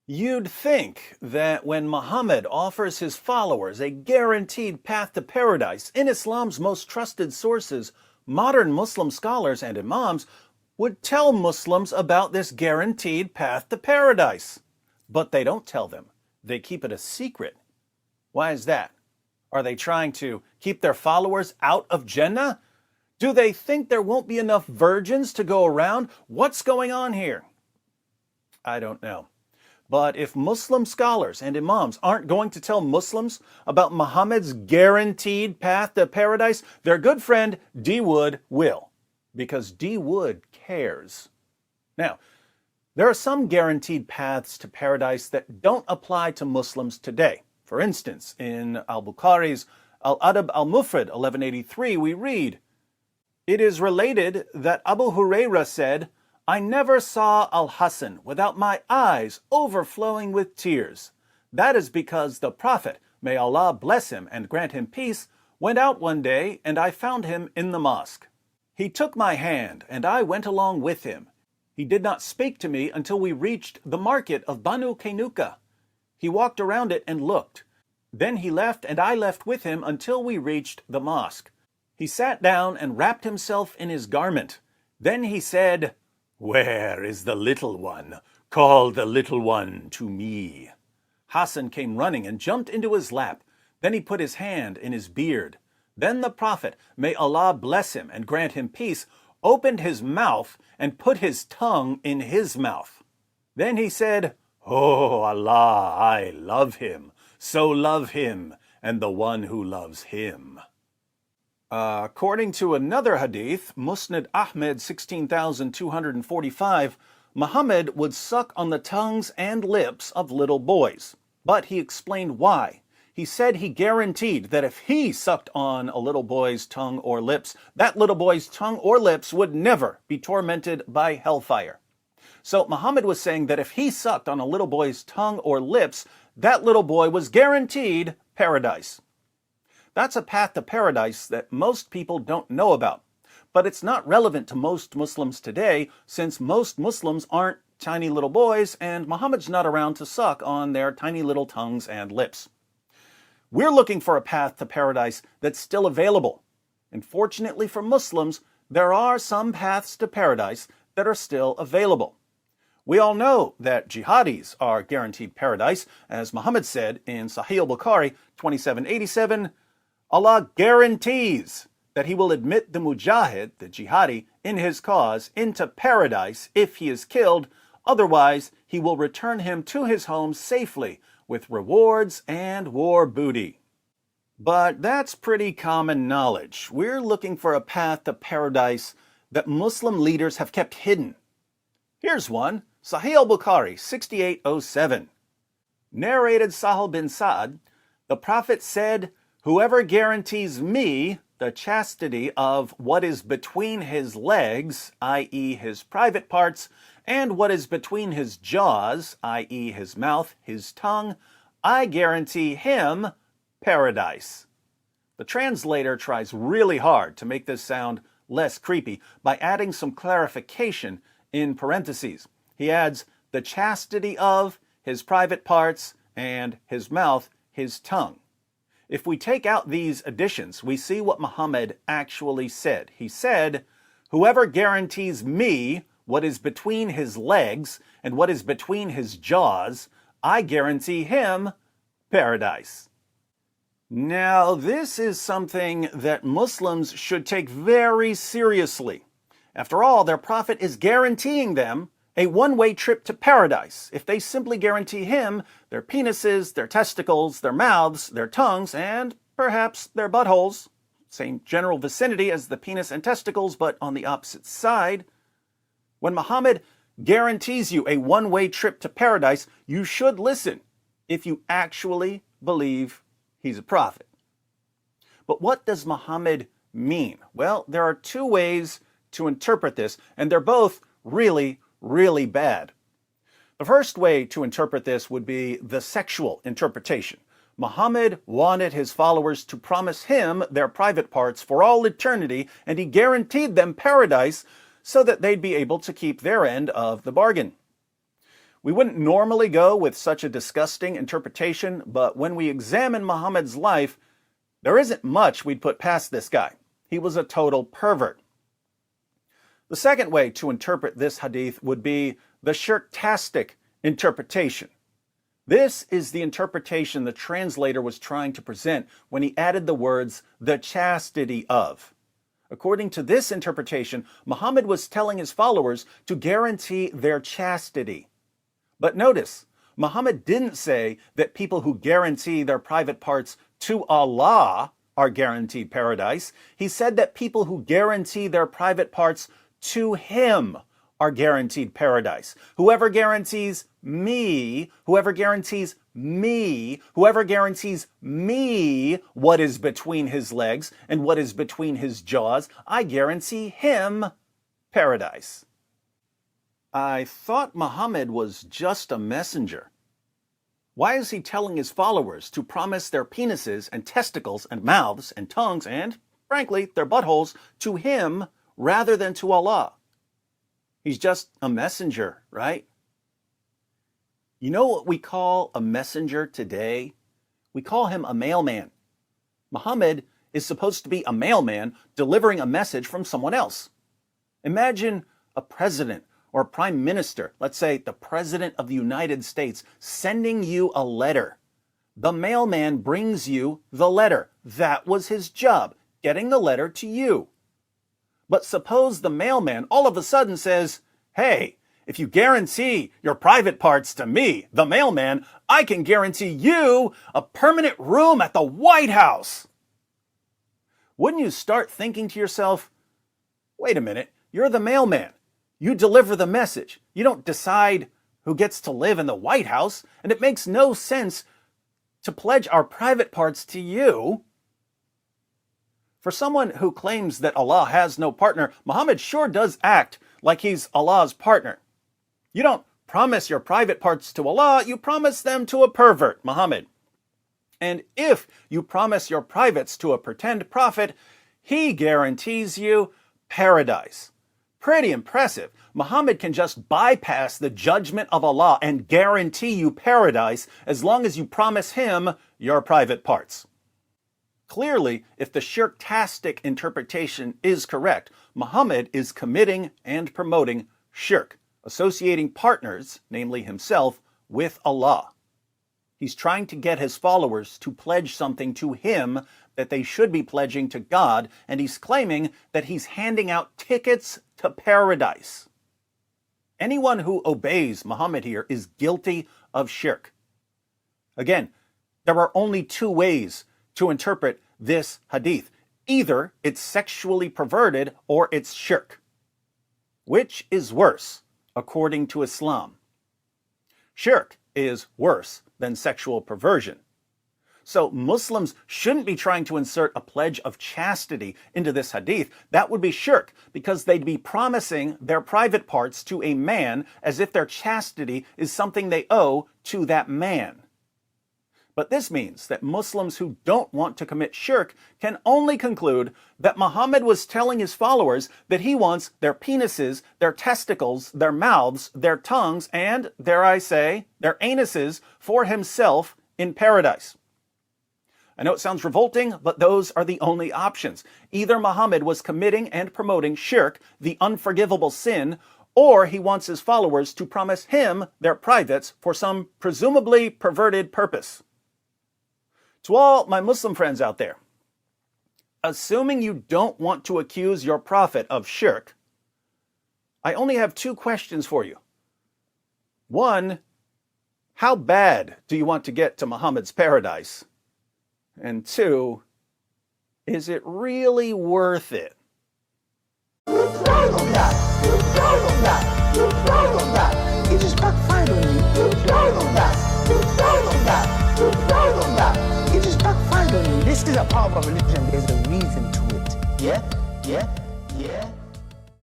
You'd think that when Muhammad offers his followers a guaranteed path to paradise in Islam's most trusted sources, modern Muslim scholars and imams would tell Muslims about this guaranteed path to paradise. But they don't tell them. They keep it a secret. Why is that? Are they trying to keep their followers out of Jannah? Do they think there won't be enough virgins to go around? What's going on here? I don't know. But if Muslim scholars and imams aren't going to tell Muslims about Muhammad's guaranteed path to paradise, their good friend D. Wood will, because D. Wood cares. Now, there are some guaranteed paths to paradise that don't apply to Muslims today. For instance, in al-Bukhari's Al-Adab al-Mufrad 1183, we read, "It is related that Abu Huraira said, I never saw Al-Hasan without my eyes overflowing with tears. That is because the Prophet, may Allah bless him and grant him peace, went out one day and I found him in the mosque. He took my hand and I went along with him. He did not speak to me until we reached the market of Banu Kainuka. He walked around it and looked. Then he left and I left with him until we reached the mosque. He sat down and wrapped himself in his garment. Then he said, 'Where is the little one? Call the little one to me.' Hassan came running and jumped into his lap. Then he put his hand in his beard. Then the Prophet, may Allah bless him and grant him peace, opened his mouth and put his tongue in his mouth. Then he said, 'Oh Allah, I love him. So love him and the one who loves him.'" According to another hadith, Musnad Ahmed 16,245, Muhammad would suck on the tongues and lips of little boys. But he explained why. He said he guaranteed that if he sucked on a little boy's tongue or lips, that little boy's tongue or lips would never be tormented by hellfire. So Muhammad was saying that if he sucked on a little boy's tongue or lips, that little boy was guaranteed paradise. That's a path to paradise that most people don't know about. But it's not relevant to most Muslims today, since most Muslims aren't tiny little boys and Muhammad's not around to suck on their tiny little tongues and lips. We're looking for a path to paradise that's still available. And fortunately for Muslims, there are some paths to paradise that are still available. We all know that jihadis are guaranteed paradise, as Muhammad said in Sahih al-Bukhari 2787, Allah guarantees that he will admit the mujahid, the jihadi, in his cause into paradise if he is killed. Otherwise, he will return him to his home safely with rewards and war booty. But that's pretty common knowledge. We're looking for a path to paradise that Muslim leaders have kept hidden. Here's one, Sahih al-Bukhari 6807. Narrated Sahal bin Sa'ad, the Prophet said, "Whoever guarantees me the chastity of what is between his legs, i.e. his private parts, and what is between his jaws, i.e. his mouth, his tongue, I guarantee him paradise." The translator tries really hard to make this sound less creepy by adding some clarification in parentheses. He adds the chastity of his private parts and his mouth, his tongue. If we take out these additions, we see what Muhammad actually said. He said, "Whoever guarantees me what is between his legs and what is between his jaws, I guarantee him paradise." Now, this is something that Muslims should take very seriously. After all, their prophet is guaranteeing them a one-way trip to paradise if they simply guarantee him their penises, their testicles, their mouths, their tongues, and perhaps their buttholes. Same general vicinity as the penis and testicles, but on the opposite side. When Muhammad guarantees you a one-way trip to paradise, you should listen if you actually believe he's a prophet. But what does Muhammad mean? Well, there are two ways to interpret this, and they're both really bad. The first way to interpret this would be the sexual interpretation. Muhammad wanted his followers to promise him their private parts for all eternity, and he guaranteed them paradise so that they'd be able to keep their end of the bargain. We wouldn't normally go with such a disgusting interpretation, but when we examine Muhammad's life, there isn't much we'd put past this guy. He was a total pervert. The second way to interpret this hadith would be the shirktastic interpretation. This is the interpretation the translator was trying to present when he added the words, the chastity of. According to this interpretation, Muhammad was telling his followers to guarantee their chastity. But notice, Muhammad didn't say that people who guarantee their private parts to Allah are guaranteed paradise. He said that people who guarantee their private parts to Him are guaranteed paradise. Whoever guarantees me what is between his legs and what is between his jaws, I guarantee him paradise. I thought Muhammad was just a messenger. Why is he telling his followers to promise their penises and testicles and mouths and tongues and, frankly, their buttholes to him rather than to Allah? He's just a messenger, right? You know what we call a messenger today? We call him a mailman. Muhammad is supposed to be a mailman delivering a message from someone else. Imagine a president or a prime minister, let's say the president of the United States, sending you a letter. The mailman brings you the letter. That was his job, getting the letter to you. But suppose the mailman all of a sudden says, hey, if you guarantee your private parts to me, the mailman, I can guarantee you a permanent room at the White House. Wouldn't you start thinking to yourself, wait a minute, you're the mailman. You deliver the message. You don't decide who gets to live in the White House, and it makes no sense to pledge our private parts to you. For someone who claims that Allah has no partner, Muhammad sure does act like he's Allah's partner. You don't promise your private parts to Allah, you promise them to a pervert, Muhammad. And if you promise your privates to a pretend prophet, he guarantees you paradise. Pretty impressive. Muhammad can just bypass the judgment of Allah and guarantee you paradise as long as you promise him your private parts. Clearly, if the shirktastic interpretation is correct, Muhammad is committing and promoting shirk, associating partners, namely himself, with Allah. He's trying to get his followers to pledge something to him that they should be pledging to God, and he's claiming that he's handing out tickets to paradise. Anyone who obeys Muhammad here is guilty of shirk. Again, there are only two ways to interpret this hadith. Either it's sexually perverted or it's shirk. Which is worse, according to Islam? Shirk is worse than sexual perversion. So Muslims shouldn't be trying to insert a pledge of chastity into this hadith. That would be shirk, because they'd be promising their private parts to a man as if their chastity is something they owe to that man. But this means that Muslims who don't want to commit shirk can only conclude that Muhammad was telling his followers that he wants their penises, their testicles, their mouths, their tongues, and, dare I say, their anuses for himself in paradise. I know it sounds revolting, but those are the only options. Either Muhammad was committing and promoting shirk, the unforgivable sin, or he wants his followers to promise him their privates for some presumably perverted purpose. To all my Muslim friends out there, assuming you don't want to accuse your prophet of shirk, I only have two questions for you. One, how bad do you want to get to Muhammad's paradise? And two, is it really worth it? You're right on that.